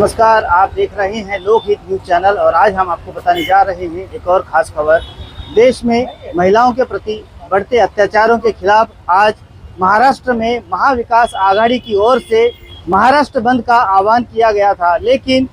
नमस्कार, आप देख रहे हैं लोकहित न्यूज चैनल और आज हम आपको बताने जा रहे हैं एक और खास खबर। देश में महिलाओं के प्रति बढ़ते अत्याचारों के खिलाफ आज महाराष्ट्र में महाविकास आघाड़ी की ओर से महाराष्ट्र बंद का आह्वान किया गया था, लेकिन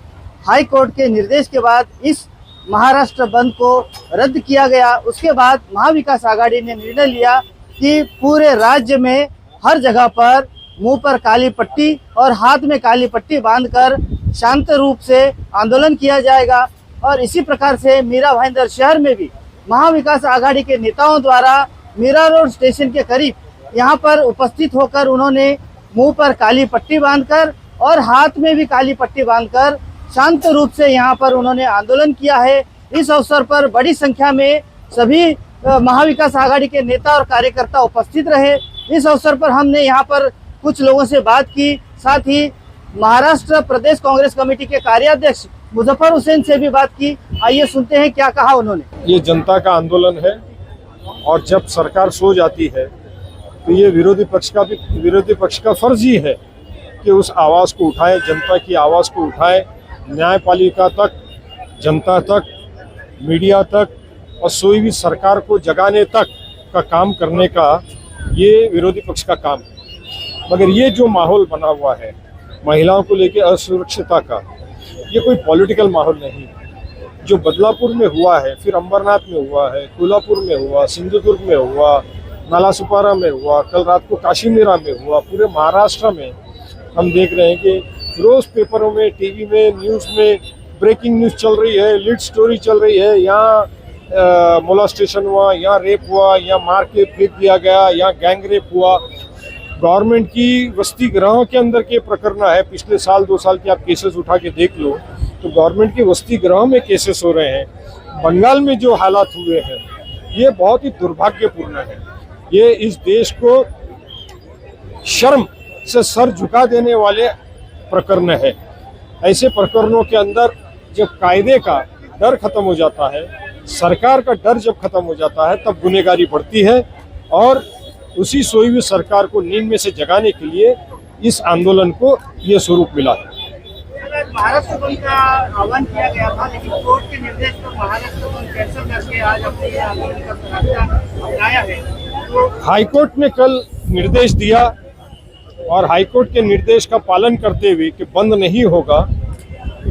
हाई कोर्ट के निर्देश के बाद इस महाराष्ट्र बंद को रद्द किया गया। उसके बाद महाविकास आघाड़ी ने निर्णय लिया कि पूरे राज्य में हर जगह पर मुंह पर काली पट्टी और हाथ में काली पट्टी बांधकर शांत रूप से आंदोलन किया जाएगा। और इसी प्रकार से मीरा भाईंदर शहर में भी महाविकास आघाड़ी के नेताओं द्वारा मीरा रोड स्टेशन के करीब यहां पर उपस्थित होकर उन्होंने मुंह पर काली पट्टी बांधकर और हाथ में भी काली पट्टी बांधकर शांत रूप से यहां पर उन्होंने आंदोलन किया है। इस अवसर पर बड़ी संख्या में सभी महाविकास आघाड़ी के नेता और कार्यकर्ता उपस्थित रहे। इस अवसर पर हमने यहाँ पर कुछ लोगों से बात की, साथ ही महाराष्ट्र प्रदेश कांग्रेस कमेटी के कार्याध्यक्ष मुजफ्फर हुसैन से भी बात की। आइए सुनते हैं क्या कहा उन्होंने। ये जनता का आंदोलन है और जब सरकार सो जाती है तो ये विरोधी पक्ष का फर्ज ही है कि उस आवाज़ को उठाए, जनता की आवाज़ को उठाए, न्यायपालिका तक, जनता तक, मीडिया तक और सोई भी सरकार को जगाने तक का काम करने का ये विरोधी पक्ष का काम है। मगर ये जो माहौल बना हुआ है महिलाओं को लेकर असुरक्षितता का, ये कोई पॉलिटिकल माहौल नहीं है। जो बदलापुर में हुआ है, फिर अंबरनाथ में हुआ है, कोल्हापुर में हुआ, सिंधुदुर्ग में हुआ, नालासोपारा में हुआ, कल रात को काशीमीरा में हुआ, पूरे महाराष्ट्र में हम देख रहे हैं कि रोज पेपरों में, टीवी में, न्यूज़ में ब्रेकिंग न्यूज़ चल रही है, लीड स्टोरी चल रही है। यहाँ मोलास्टेशन हुआ, यहाँ रेप हुआ, यहाँ मार के फेंक दिया गया, यहाँ गैंग रेप हुआ। गवर्नमेंट की वसति गृहों के अंदर के प्रकरण है, पिछले साल 2 साल के आप केसेस उठा के देख लो तो गवर्नमेंट की वसति गृहों में केसेस हो रहे हैं। बंगाल में जो हालात हुए हैं ये बहुत ही दुर्भाग्यपूर्ण है। ये इस देश को शर्म से सर झुका देने वाले प्रकरण है। ऐसे प्रकरणों के अंदर जब कायदे का डर खत्म हो जाता है, सरकार का डर जब खत्म हो जाता है, तब गुनहगारी बढ़ती है। और उसी सोई हुई सरकार को नींद में से जगाने के लिए इस आंदोलन को ये स्वरूप मिला है। महाराष्ट्र बंद का आह्वान किया गया था, लेकिन कोर्ट के निर्देश पर महाराष्ट्र बंद कैंसिल करके आज अपने आंदोलन का रास्ता अपनाया है। तो हाईकोर्ट ने कल निर्देश दिया और हाईकोर्ट के निर्देश का पालन करते हुए कि बंद नहीं होगा।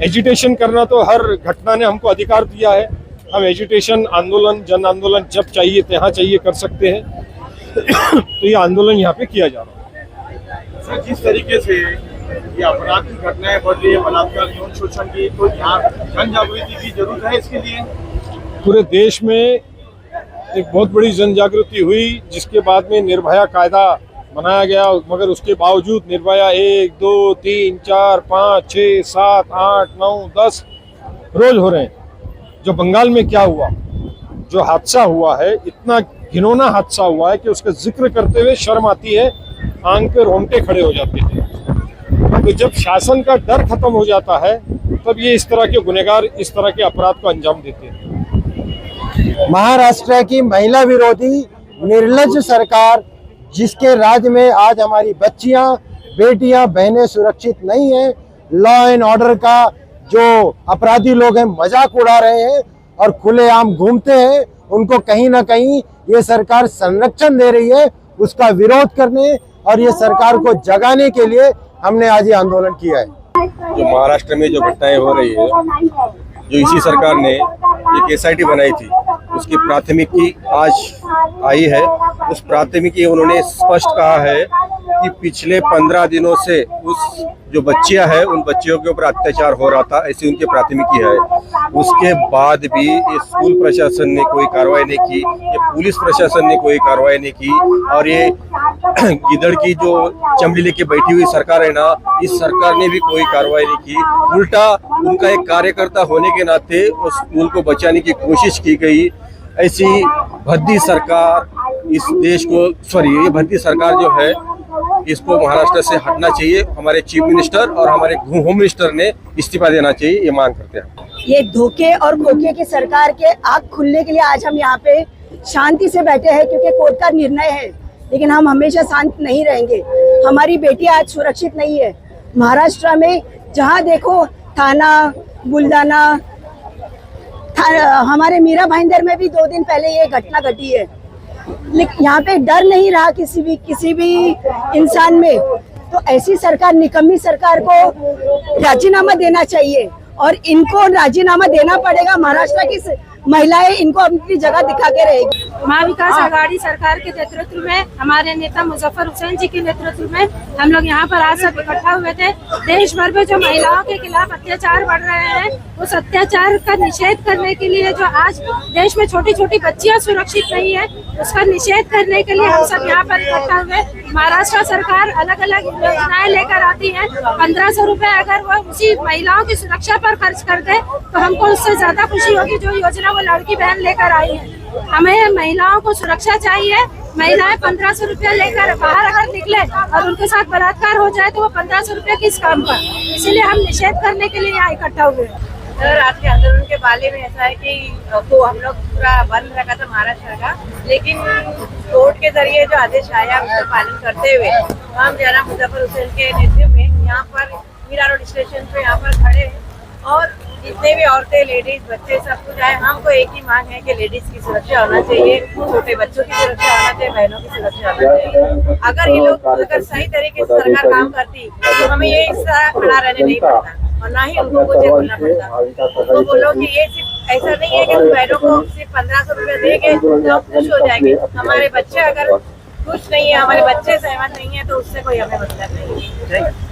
एजिटेशन करना तो हर घटना ने हमको अधिकार दिया है। हम एजिटेशन, आंदोलन, जन आंदोलन जब चाहिए जहाँ चाहिए कर सकते हैं। तो ये आंदोलन यहाँ पे किया जा रहा है। सर, जिस तरीके से ये अपराध की घटनाएं बढ़ रही है, बलात्कार, यौन शोषण की, तो यहाँ जन जागृति की जरूरत है। इसके लिए पूरे देश में एक बहुत बड़ी जन जागृति हुई, जिसके बाद में निर्भया कायदा बनाया गया। मगर उसके बावजूद निर्भया 1, 2, 3, 4, 5, 6, 7, 8, 9, 10 रोज हो रहे हैं। जो बंगाल में क्या हुआ, जो हादसा हुआ है, इतना घिनौना हादसा हुआ है कि उसका जिक्र करते हुए शर्म आती है, आंख पे रोंगटे खड़े हो जाते हैं। तो जब शासन का डर खत्म हो जाता है तब ये इस तरह के गुनहगार इस तरह के अपराध को अंजाम देते हैं। महाराष्ट्र की महिला विरोधी निर्लज्ज सरकार, जिसके राज्य में आज हमारी बच्चियां, बेटियां, बहनें सुरक्षित नहीं है, लॉ एंड ऑर्डर का जो अपराधी लोग हैं मजाक उड़ा रहे हैं और खुलेआम घूमते हैं, उनको कहीं ना कहीं ये सरकार संरक्षण दे रही है। उसका विरोध करने और ये सरकार को जगाने के लिए हमने आज ये आंदोलन किया है। जो महाराष्ट्र में जो घटनाएं हो रही है, जो इसी सरकार ने एक SIT बनाई थी, उसकी प्राथमिकी आज आई है। उस प्राथमिकी उन्होंने स्पष्ट कहा है कि पिछले 15 दिनों से उस जो बच्चियां हैं उन बच्चियों के ऊपर अत्याचार हो रहा था, ऐसी उनकी प्राथमिकी है। उसके बाद भी ये स्कूल प्रशासन ने कोई कार्रवाई नहीं की, ये पुलिस प्रशासन ने कोई कार्रवाई नहीं की, और ये गिदड़ की जो चमड़ी लेके बैठी हुई सरकार है ना, इस सरकार ने भी कोई कार्रवाई नहीं की। उल्टा उनका एक कार्यकर्ता होने के नाते उस स्कूल को बचाने की कोशिश की गई। ऐसी भद्दी सरकार इस देश को, ये भद्दी सरकार जो है, इसको महाराष्ट्र से हटना चाहिए। हमारे चीफ मिनिस्टर और हमारे होम मिनिस्टर ने इस्तीफा देना चाहिए, ये मांग करते हैं। ये धोखे और खोखे की सरकार के आग खुलने के लिए आज हम यहाँ पे शांति से बैठे हैं, क्योंकि कोर्ट का निर्णय है। लेकिन हम हमेशा शांत नहीं रहेंगे। हमारी बेटियां आज सुरक्षित नहीं है। महाराष्ट्र में जहाँ देखो थाना बुल्डाना, हमारे मीरा भाईंदर में भी 2 दिन पहले ये घटना घटी है। लेकिन यहाँ पे डर नहीं रहा किसी भी इंसान में। तो ऐसी सरकार, निकम्मी सरकार को राजीनामा देना चाहिए और इनको राजीनामा देना पड़ेगा। महाराष्ट्र की महिलाएं इनको अपनी जगह दिखा के रहेगी। महाविकास आघाड़ी सरकार के नेतृत्व में, हमारे नेता मुजफ्फर हुसैन जी के नेतृत्व में हम लोग यहाँ पर आज सब इकट्ठा हुए थे। देश भर में जो महिलाओं के खिलाफ अत्याचार बढ़ रहे हैं, उस अत्याचार का निषेध करने के लिए, जो आज देश में छोटी छोटी बच्चियां सुरक्षित नहीं है, उसका निषेध करने के लिए हम सब यहाँ पर इकट्ठा हुए। महाराष्ट्र सरकार अलग अलग योजनाएं लेकर आती है। 1500 रुपए अगर वो उसी महिलाओं की सुरक्षा पर खर्च कर दे तो हमको उससे ज्यादा खुशी होगी जो योजना वो लड़की बहन लेकर आई है। हमें महिलाओं को सुरक्षा चाहिए। महिलाएं 1500 रुपया लेकर बाहर अगर निकले और उनके साथ बलात्कार हो जाए तो वो 1500 रुपये किस काम पर। इसीलिए हम निषेध करने के लिए यहाँ इकट्ठा हुए। सर, आज के आंदोलन के बारे में ऐसा है कि वो हम लोग पूरा बंद रखा था महाराष्ट्र का, लेकिन कोर्ट के जरिए जो आदेश आया उसका पालन करते हुए हम जनाब मुजफ्फर हुसैन के नेतृत्व में यहाँ पर मीरा रोड स्टेशन पे यहाँ पर खड़े हैं और जितने भी औरतें, लेडीज, बच्चे सब कुछ आए। हमको एक ही मांग है कि लेडीज की सुरक्षा होना चाहिए, छोटे बच्चों की सुरक्षा होना चाहिए, बहनों की सुरक्षा होना चाहिए। अगर ये लोग अगर सही तरीके से सरकार काम करती तो हमें ये इस तरह खड़ा रहने नहीं पड़ता और ना ही उनको कुछ बोलना पड़ता। तो बोलो कि ये सिर्फ ऐसा नहीं है कि बहनों को सिर्फ 1500 रुपये देंगे तो हम खुश हो जाएंगे। हमारे बच्चे अगर खुश नहीं है, हमारे बच्चे सहमत नहीं है तो उससे कोई हमें मतलब नहीं है।